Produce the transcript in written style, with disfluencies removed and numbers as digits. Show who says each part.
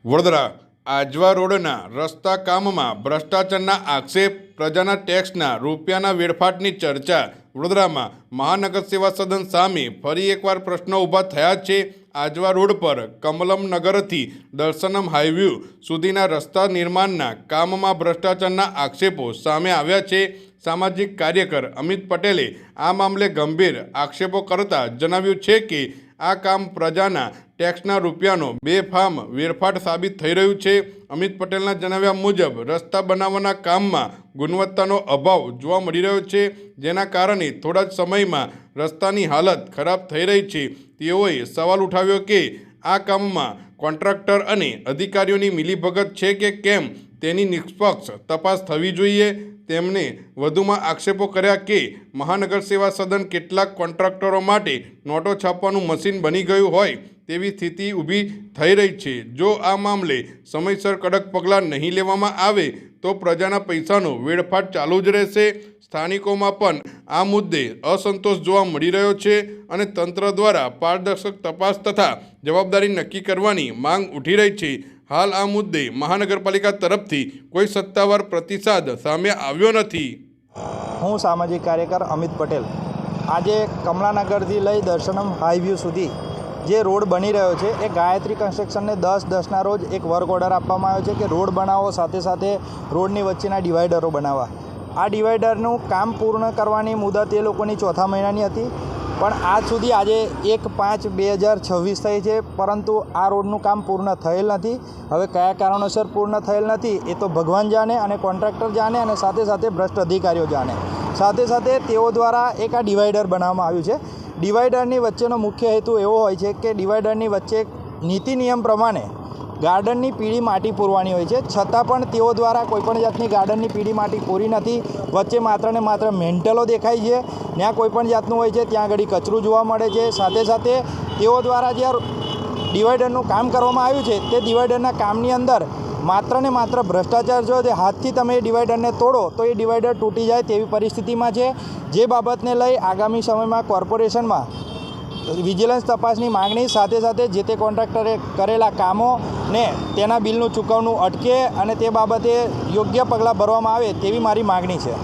Speaker 1: વડોદરા આજવા રોડના રસ્તા કામમાં ભ્રષ્ટાચારના આક્ષેપ, પ્રજાના ટેક્સના રૂપિયાના વેડફાટની ચર્ચા. વડોદરામાં મહાનગર સેવા સદન સામે ફરી એકવાર પ્રશ્નો ઊભા થયા છે. આજવા રોડ પર કમલમ નગરથી દર્શનમ હાઈવે સુધીના રસ્તા નિર્માણના કામમાં ભ્રષ્ટાચારના આક્ષેપો સામે આવ્યા છે. સામાજિક કાર્યકર અમિત પટેલે આ મામલે ગંભીર આક્ષેપો કરતા જણાવ્યું છે કે આ કામ પ્રજાના ટેક્સના રૂપિયાનો બેફામ વેરફાટ સાબિત થઈ રહ્યું છે. અમિત પટેલના જણાવ્યા મુજબ રસ્તા બનાવવાના કામમાં ગુણવત્તાનો અભાવ જોવા મળી રહ્યો છે, જેના કારણે થોડા જ સમયમાં રસ્તાની હાલત ખરાબ થઈ રહી છે. તેઓએ સવાલ ઉઠાવ્યો કે આ કામમાં કોન્ટ્રાક્ટર અને અધિકારીઓની મિલીભગત છે કે કેમ તેની નિષ્પક્ષ તપાસ થવી જોઈએ. તેમણે વધુમાં આક્ષેપો કર્યા કે મહાનગર સેવા સદન કેટલાક કોન્ટ્રાક્ટરો માટે નોટો છાપવાનું મશીન બની ગયું હોય તેવી સ્થિતિ ઊભી થઈ રહી છે. જો આ મામલે સમયસર કડક પગલાં નહીં લેવામાં આવે તો પ્રજાના પૈસાનો વેડફાટ ચાલુ જ રહેશે. સ્થાનિકોમાં પણ આ મુદ્દે અસંતોષ જોવા મળી રહ્યો છે અને તંત્ર દ્વારા પારદર્શક તપાસ તથા જવાબદારી નક્કી કરવાની માંગ ઉઠી રહી છે. હાલ આ મુદ્દે મહાનગરપાલિકા તરફથી કોઈ સત્તાવાર પ્રતિસાદ સામે આવ્યો નથી.
Speaker 2: હું સામાજિક કાર્યકર અમિત પટેલ. આજે કમલાનગરથી લઈ દર્શનમ હાઈવે સુધી જે રોડ બની રહ્યો છે એ ગાયત્રી કન્સ્ટ્રક્શનને 10/10ના રોજ એક વર્ક ઓર્ડર આપવામાં આવ્યો છે કે રોડ બનાવો, સાથે સાથે રોડની વચ્ચેના ડિવાઈડરો બનાવવા. આ ડિવાઈડરનું કામ પૂર્ણ કરવાની મુદત એ લોકોની ચોથા મહિનાની હતી, પણ આજ સુધી આજે 1/5/2026 થઈ છે, પરંતુ આ રોડનું કામ પૂર્ણ થયેલ નથી. હવે કયા કારણોસર પૂર્ણ થયેલ નથી એ તો ભગવાન જાણે અને કોન્ટ્રાક્ટર જાણે અને સાથે સાથે ભ્રષ્ટ અધિકારીઓ જાણે. સાથે સાથે તેઓ દ્વારા એક આ ડિવાઈડર બનાવવામાં આવ્યું છે. ડિવાઈડરની વચ્ચેનો મુખ્ય હેતુ એવો હોય છે કે ડિવાઈડરની વચ્ચે નીતિ નિયમ પ્રમાણે ગાર્ડનની પીળી માટી પૂરવાની હોય છે, છતાં પણ તેઓ દ્વારા કોઈપણ જાતની ગાર્ડનની પીળી માટી પૂરી નથી. વચ્ચે માત્ર ને માત્ર મેન્ટલો દેખાય છે. ત્યાં કોઈપણ જાતનું હોય છે, ત્યાં આગળ કચરું જોવા મળે છે. સાથે સાથે તેઓ દ્વારા જે ડિવાઈડરનું કામ કરવામાં આવ્યું છે તે ડિવાઈડરના કામની અંદર માત્ર ને માત્ર ભ્રષ્ટાચાર જો તે હાથથી તમે એ ડિવાઈડરને તોડો તો એ ડિવાઈડર તૂટી જાય તેવી પરિસ્થિતિમાં છે. જે બાબતને લઈ આગામી સમયમાં કોર્પોરેશનમાં વિજિલન્સ તપાસની માગણી, સાથે સાથે જે તે કોન્ટ્રાક્ટરે કરેલા કામો ને તેના બિલનું ચૂકવણું અટકે અને તે બાબતે યોગ્ય પગલાં ભરવામાં આવે તેવી મારી માગણી છે.